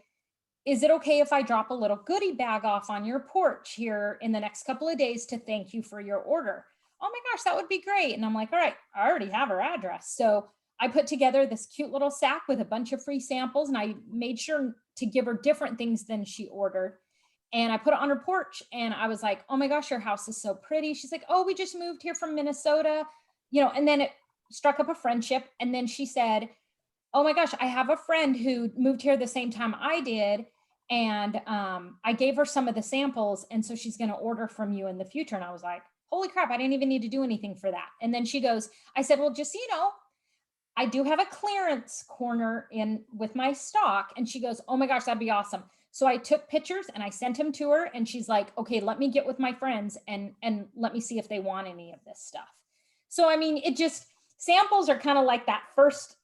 is it okay if I drop a little goodie bag off on your porch here in the next couple of days to thank you for your order? Oh my gosh, that would be great. And I'm like, all right, I already have her address. So I put together this cute little sack with a bunch of free samples, and I made sure to give her different things than she ordered. And I put it on her porch, and I was like, oh my gosh, your house is so pretty. She's like, oh, we just moved here from Minnesota, and then it struck up a friendship. And then she said, oh my gosh, I have a friend who moved here the same time I did. And I gave her some of the samples. And so she's going to order from you in the future. And I was like, holy crap, I didn't even need to do anything for that. And then she goes, I said, well, just so you know, I do have a clearance corner in with my stock. And she goes, oh my gosh, that'd be awesome. So I took pictures and I sent them to her, and she's like, okay, let me get with my friends and let me see if they want any of this stuff. So, I mean, it just, samples are kind of like that first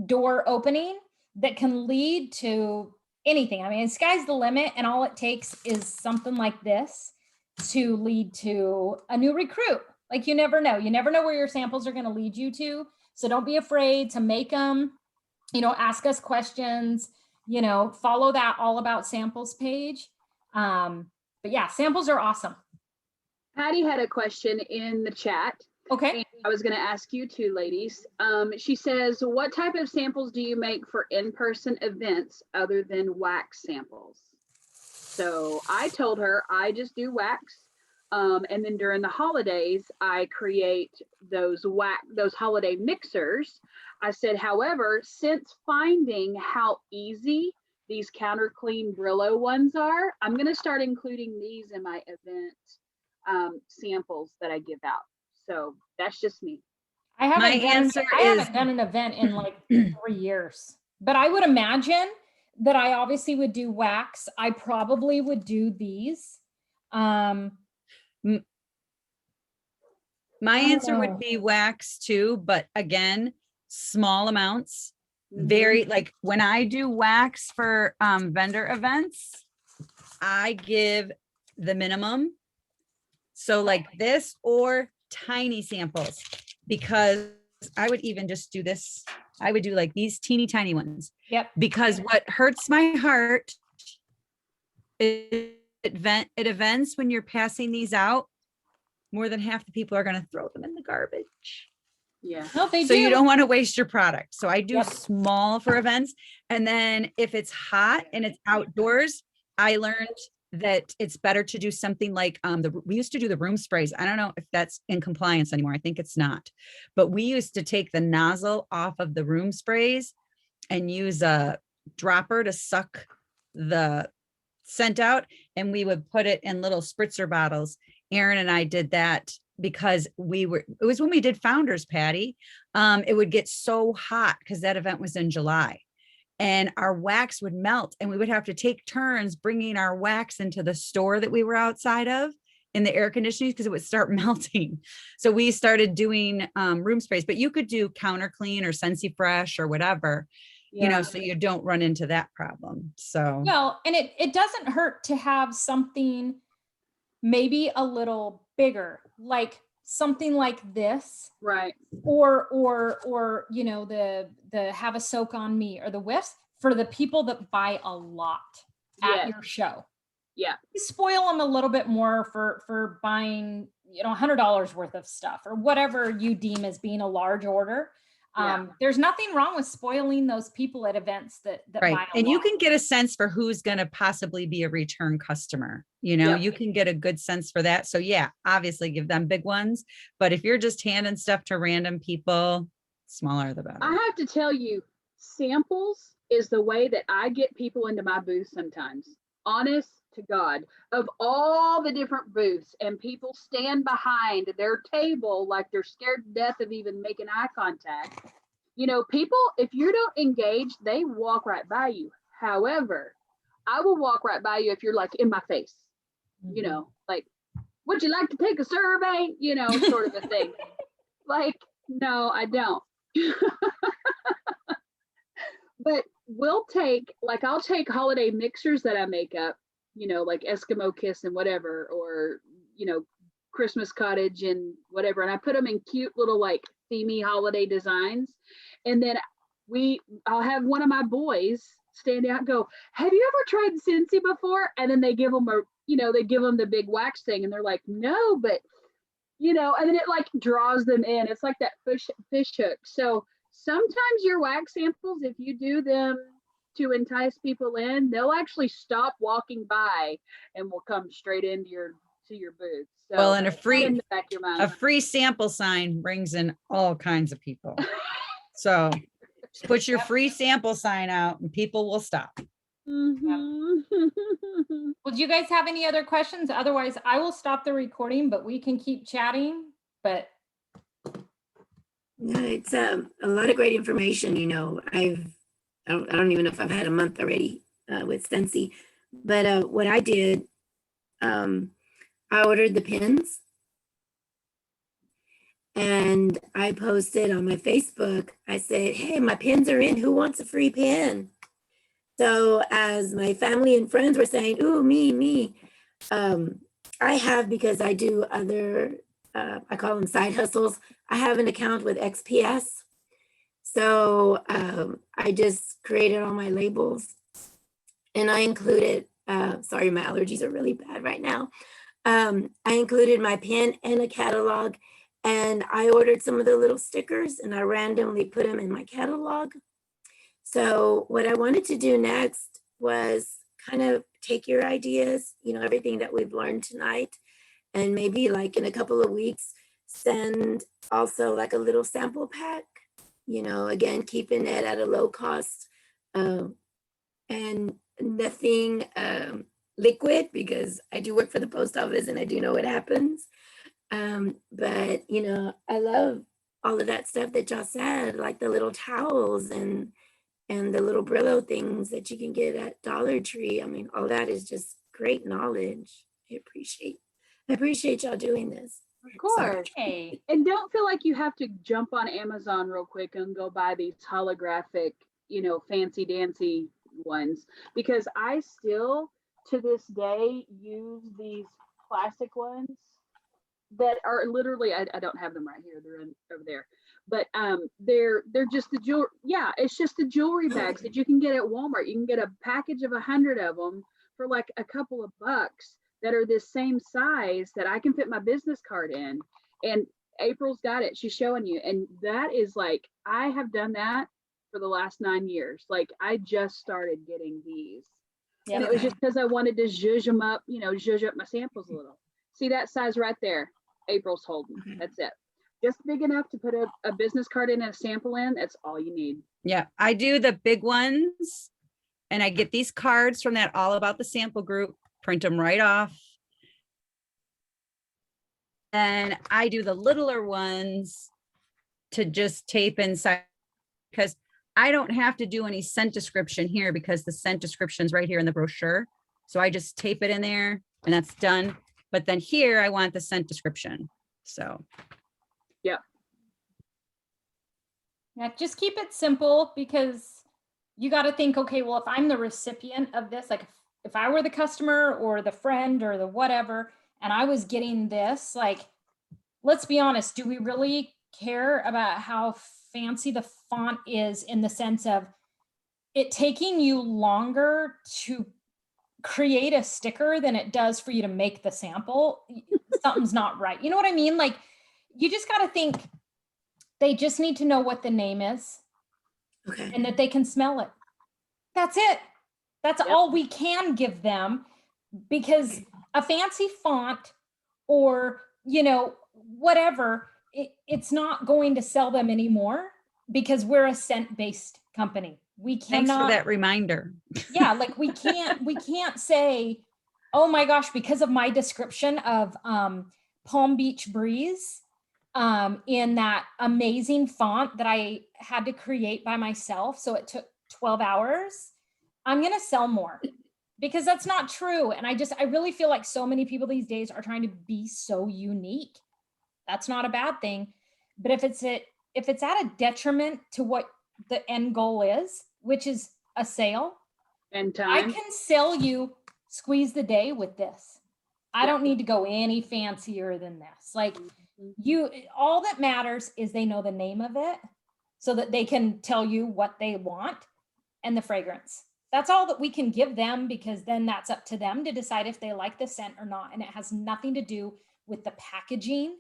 door opening that can lead to anything. I mean, sky's the limit, and all it takes is something like this to lead to a new recruit. Like, you never know. You never know where your samples are going to lead you to. So don't be afraid to make them, ask us questions, follow that All About Samples page. But yeah, samples are awesome. Patty had a question in the chat. Okay. And I was going to ask you two ladies. She says, what type of samples do you make for in-person events other than wax samples? So I told her I just do wax. And then during the holidays, I create those holiday mixers. I said, however, since finding how easy these counter clean Brillo ones are, I'm going to start including these in my event samples that I give out. So that's just me. I haven't done an event in like 3 years, but I would imagine that I obviously would do wax. I probably would do these. My answer would be wax too, but again, small amounts. Very, like when I do wax for vendor events, I give the minimum. So like this or tiny samples, because I would even just do this. I would do like these teeny tiny ones. Yep. Because what hurts my heart is at events when you're passing these out, more than half the people are going to throw them in the garbage. Yeah. No, they So do. you don't want to waste your product. So I do Yep. small for events. And then if it's hot and it's outdoors, I learned that it's better to do something like we used to do the room sprays. I don't know if that's in compliance anymore. I think it's not, but we used to take the nozzle off of the room sprays and use a dropper to suck the scent out. And we would put it in little spritzer bottles. Aaron and I did that because it was when we did Founders, Patty. It would get so hot because that event was in July. And our wax would melt, and we would have to take turns bringing our wax into the store that we were outside of in the air conditioning because it would start melting. So we started doing room sprays, but you could do Counter Clean or Scentsy Fresh or whatever, so you don't run into that problem. So Well, and it doesn't hurt to have something maybe a little bigger, like something like this. Right. Or the Have a Soak on Me or the whiffs for the people that buy a lot at your show. Yeah. You spoil them a little bit more for buying, $100 worth of stuff or whatever you deem as being a large order. There's nothing wrong with spoiling those people at events that right. buy a And you lot. can get a sense for who's going to possibly be a return customer. You can get a good sense for that. So yeah, obviously give them big ones, but if you're just handing stuff to random people, smaller the better. I have to tell you, samples is the way that I get people into my booth sometimes. Honest to God, of all the different booths, and people stand behind their table like they're scared to death of even making eye contact. People, if you don't engage, they walk right by you. However, I will walk right by you if you're like in my face, like, would you like to take a survey? Sort of a thing. Like, no, I don't. But I'll take holiday mixers that I make up, like Eskimo Kiss and whatever, or, Christmas Cottage and whatever. And I put them in cute little like themey holiday designs. And then I'll have one of my boys stand out and go, have you ever tried Scentsy before? And then they give them the big wax thing. And they're like, no, but, and then it like draws them in. It's like that fish hook. So sometimes your wax samples, if you do them to entice people in, they'll actually stop walking by and will come straight into your booth. So well, and in the back of your mind. a free sample sign brings in all kinds of people. So put your free sample sign out and people will stop. Mhm. Well, do you guys have any other questions? Otherwise, I will stop the recording, but we can keep chatting. But No, it's a lot of great information. I don't even know if I've had a month already with Scentsy, but what I did, I ordered the pins and I posted on my Facebook. I said, "Hey, my pins are in. Who wants a free pin?" So as my family and friends were saying, "Ooh, me," I have, because I do other, I call them side hustles. I have an account with XPS. So I just created all my labels and I included, sorry, my allergies are really bad right now. I included my pin and a catalog, and I ordered some of the little stickers and I randomly put them in my catalog. So what I wanted to do next was kind of take your ideas, everything that we've learned tonight, and maybe like in a couple of weeks, send also like a little sample pack, again, keeping it at a low cost, um, and nothing liquid, because I do work for the post office and I do know what happens. But I love all of that stuff that y'all said, like the little towels and the little Brillo things that you can get at Dollar Tree. I mean, all that is just great knowledge. I appreciate y'all doing this. Of Sorry. course. hey, And don't feel like you have to jump on Amazon real quick and go buy these holographic, fancy dancy ones, because I still to this day use these plastic ones that are literally, I don't have them right here, they're over there, but they're just the jewelry. Yeah, it's just the jewelry bags that you can get at Walmart. You can get a package of 100 of them for like a couple of bucks that are this same size that I can fit my business card in. And April's got it, she's showing you, and that is like, I have done that for the last 9 years. Like, I just started getting these, and it was just because I wanted to zhuzh them up, zhuzh up my samples a little. See that size right there? April's holding. That's it. Just big enough to put a business card in and a sample in. That's all you need. Yeah, I do the big ones and I get these cards from that All About the Sample group, print them right off. And I do the littler ones to just tape inside, because I don't have to do any scent description here because the scent description's right here in the brochure. So I just tape it in there and that's done. But then here I want the scent description. So yeah, just keep it simple, because you got to think, okay, well, if I'm the recipient of this, like if I were the customer or the friend or the whatever, and I was getting this, like, let's be honest, do we really care about how fancy the font is, in the sense of it taking you longer to create a sticker than it does for you to make the sample? Something's not right. You know what I mean? Like, you just got to think they just need to know what the name is Okay. and that they can smell it. That's it. That's Yep. all we can give them, because a fancy font or, whatever, it's not going to sell them anymore, because we're a scent-based company. We thanks for cannot, that reminder. yeah, like we can't say, oh my gosh, because of my description of Palm Beach Breeze, in that amazing font that I had to create by myself, so it took 12 hours, I'm going to sell more, because that's not true. And I really feel like so many people these days are trying to be so unique. That's not a bad thing. But if it's at a detriment to what the end goal is, which is a sale, And I time. can sell you squeeze the day with this. I Yeah. don't need to go any fancier than this. Like, Mhm. all that matters is they know the name of it, so that they can tell you what they want, and the fragrance. That's all that we can give them, because then that's up to them to decide if they like the scent or not. And it has nothing to do with the packaging,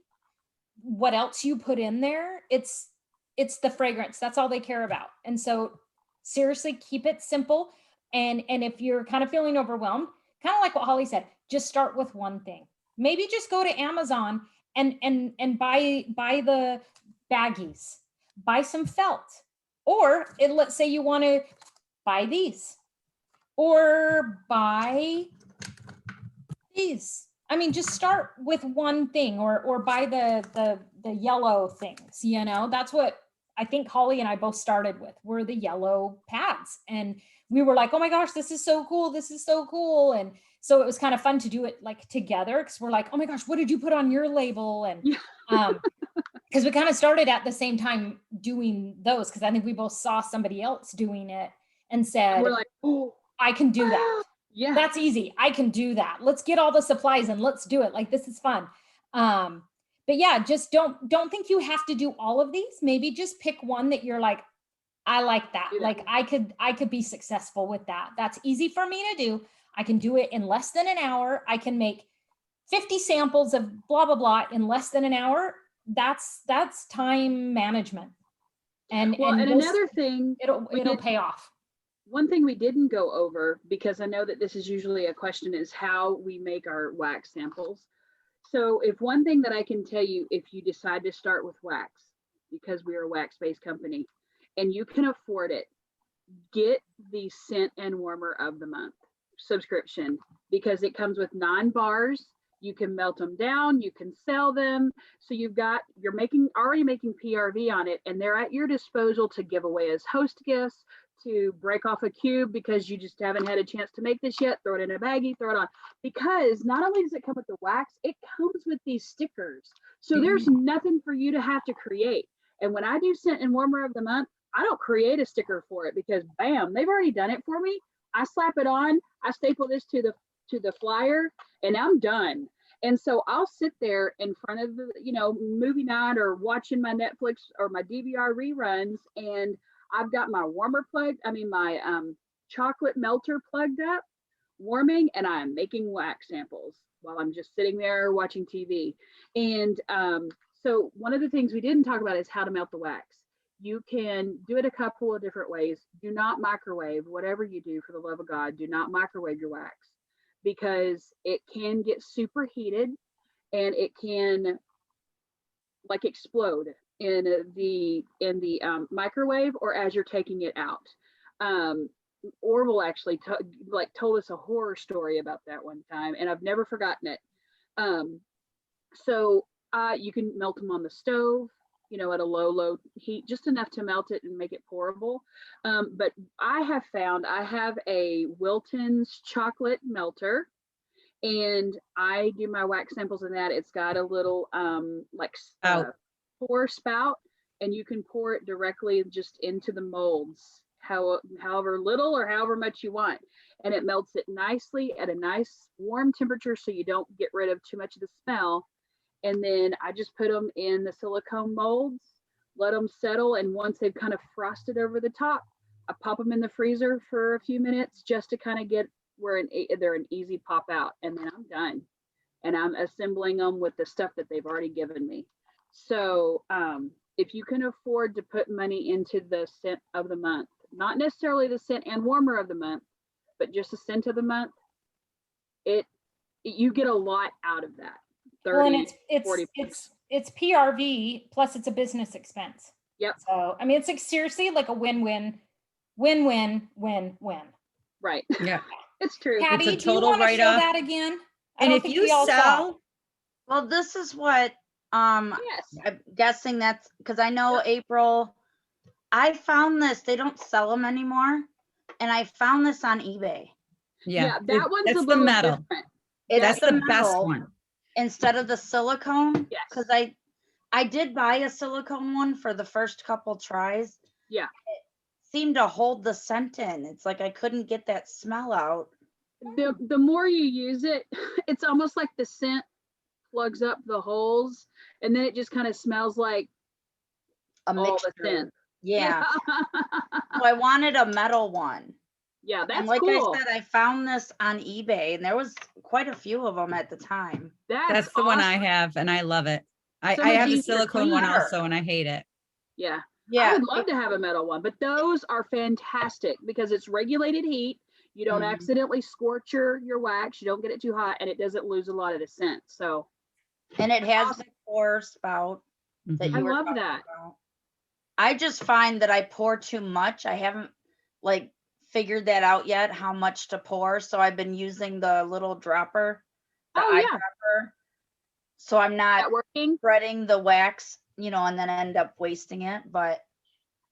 what else you put in there. It's the fragrance. That's all they care about. And so seriously, keep it simple. And if you're kind of feeling overwhelmed, kind of like what Holly said, just start with one thing. Maybe just go to Amazon and buy the baggies, buy some felt, or let's say you want to buy these, or buy these. I mean, just start with one thing, or buy the yellow things, you know. That's what I think Holly and I both started with, were the yellow pads. And we were like, oh my gosh, this is so cool. This is so cool. And so it was kind of fun to do it like together, because we're like, oh my gosh, what did you put on your label? And because we kind of started at the same time doing those, because I think we both saw somebody else doing it and said, We're like, oh, I can do that. yeah. That's easy. I can do that. Let's get all the supplies and let's do it. Like, this is fun. But yeah, just don't think you have to do all of these. Maybe just pick one that you're like, I like that. Do that. Like, I could be successful with that. That's easy for me to do. I can do it in less than an hour. I can make 50 samples of blah, blah, blah in less than an hour. That's time management. And another thing, it'll pay off. one thing we didn't go over, because I know that this is usually a question, is how we make our wax samples. So if one thing that I can tell you, if you decide to start with wax, because we are a wax-based company and you can afford it, get the Scent and Warmer of the Month subscription, because it comes with 9 bars. You can melt them down, you can sell them. So you're already making PRV on it, and they're at your disposal to give away as host gifts, to break off a cube because you just haven't had a chance to make this yet, throw it in a baggie, throw it on. Because not only does it come with the wax, it comes with these stickers. So there's nothing for you to have to create. And when I do Scent and Warmer of the Month, I don't create a sticker for it, because bam, they've already done it for me. I slap it on, I staple this to the flyer, and I'm done. And so I'll sit there in front of the, movie night, or watching my Netflix or my DVR reruns, and I've got my my chocolate melter plugged up, warming, and I'm making wax samples while I'm just sitting there watching TV. And so one of the things we didn't talk about is how to melt the wax. You can do it a couple of different ways. Do not microwave. Whatever you do, for the love of God, do not microwave your wax, because it can get super heated and it can like explode in the microwave, or as you're taking it out. Orville actually told us a horror story about that one time, and I've never forgotten it. So you can melt them on the stove, at a low heat, just enough to melt it and make it pourable. But I have a Wilton's chocolate melter, and I do my wax samples in that. It's got a little pour spout, and you can pour it directly just into the molds, however little or however much you want, and it melts it nicely at a nice warm temperature, so you don't get rid of too much of the smell. And then I just put them in the silicone molds, let them settle, and once they've kind of frosted over the top, I pop them in the freezer for a few minutes, just to kind of get where they're an easy pop out, and then I'm done. And I'm assembling them with the stuff that they've already given me. So if you can afford to put money into the Scent of the Month, not necessarily the Scent and Warmer of the Month, but just the Scent of the Month, you get a lot out of that. 30, well, and 40 it's PRV, plus it's a business expense. Yep. So I mean, it's like seriously like a win-win. Right. Yeah. It's true. Patty, It's a do you total want to show write-off. that again? I And don't if think you we all saw it. sell, Well, this is what, Yes. I'm guessing that's because I know April, I found this, they don't sell them anymore. And I found this on eBay. Yeah, that one's that's a the little metal. different. That's the best metal one. Instead of the silicone. Yes. Because I did buy a silicone one for the first couple tries. Yeah. It seemed to hold the scent in. It's like I couldn't get that smell out. The more you use it, it's almost like the scent plugs up the holes, and then it just kind of smells like A all the mixture. scent. Yeah. So I wanted a metal one. Yeah, And that's like cool. I said, I found this on eBay, and there was quite a few of them at the time. That's the one I awesome. have, and I love it. I So much have a easier silicone one cleaner. also, and I hate it. Yeah. I Yeah. would love to have a metal one, but those are fantastic because it's regulated heat. You don't Mhm. accidentally scorch your wax. You don't get it too hot, and it doesn't lose a lot of the scent. So And it has awesome. the pour spout that Mhm. you I were love talking that. about. I just find that I pour too much. I haven't like figured that out yet, how much to pour. So I've been using the little dropper, the Oh, yeah. eyedropper. So I'm not That working? spreading the wax, and then end up wasting it. But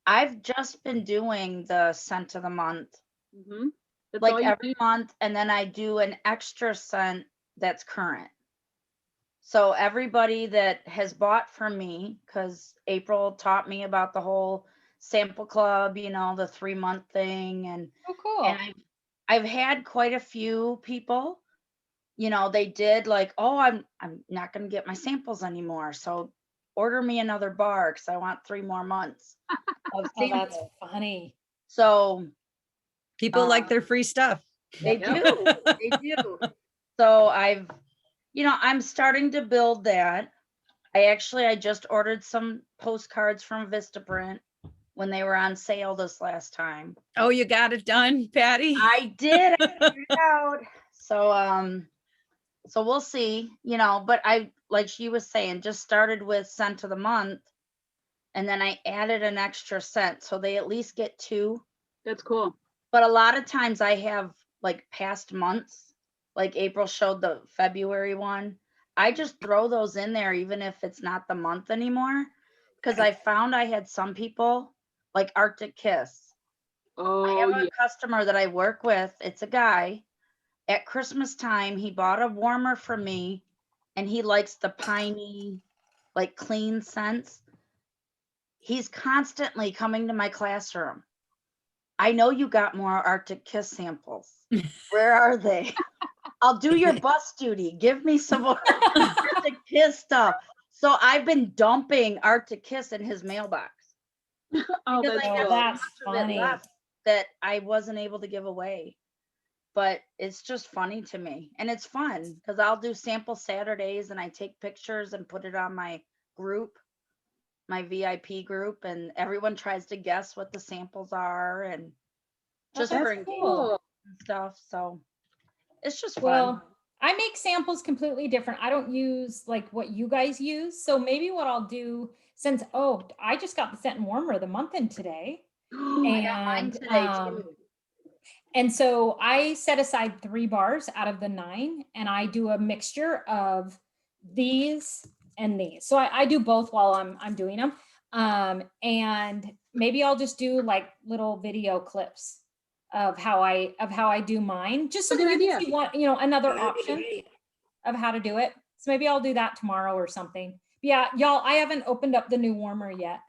I've just been doing the scent of the month, Mm-hmm. That's all like you every need. month, and then I do an extra scent that's current. So everybody that has bought from me, because April taught me about the whole sample club, the 3-month thing, and Oh, cool. I've had quite a few people, they did like, oh, I'm not gonna get my samples anymore, so order me another bar because I want 3 more months of Oh, that's samples. funny. So People like their free stuff. they Yep. do, they do. So I'm starting to build that. I just ordered some postcards from Vistaprint when they were on sale this last time. Oh, you got it done, Patty? I did. I figured it out. So we'll see, but I, like she was saying, just started with scent of the month, and then I added an extra scent, so they at least get 2. That's cool. But a lot of times I have like past months, like April showed the February one. I just throw those in there even if it's not the month anymore, because I found I had some people like Arctic Kiss. I Oh, have yeah. a customer that I work with. It's a guy. At Christmas time, he bought a warmer from me, and he likes the piney, like clean scents. He's constantly coming to my classroom. I know you got more Arctic Kiss samples. Where are they? I'll do your bus duty. Give me some more Arctic Kiss stuff. So I've been dumping Arctic Kiss in his mailbox Oh, because that's I Oh, have cool. so that's much of it funny. left that I wasn't able to give away. But it's just funny to me, and it's fun because I'll do sample Saturdays and I take pictures and put it on my group, my VIP group, and everyone tries to guess what the samples are and just That's for cool. engagement Cool. and stuff. So it's just fun. Well, I make samples completely different. I don't use like what you guys use. So maybe what I'll do, since, I just got the scent and warmer of the month in today. I got mine And today too. and so I set aside 3 bars out of the 9, and I do a mixture of these and these. So I do both while I'm doing them. And maybe I'll just do like little video clips of how I do mine, just so Good that you idea. can see what, another That'd be option great. of how to do it. So maybe I'll do that tomorrow or something. Yeah, y'all, I haven't opened up the new warmer yet.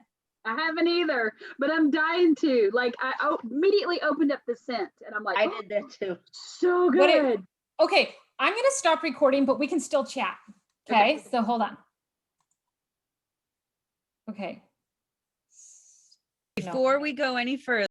I haven't either, but I'm dying to. Like, immediately opened up the scent, and I'm like, I oh, did that too. so What it- good. Okay, I'm gonna stop recording, but we can still chat. Okay. Okay, so hold on. Okay. No. Before we go any further,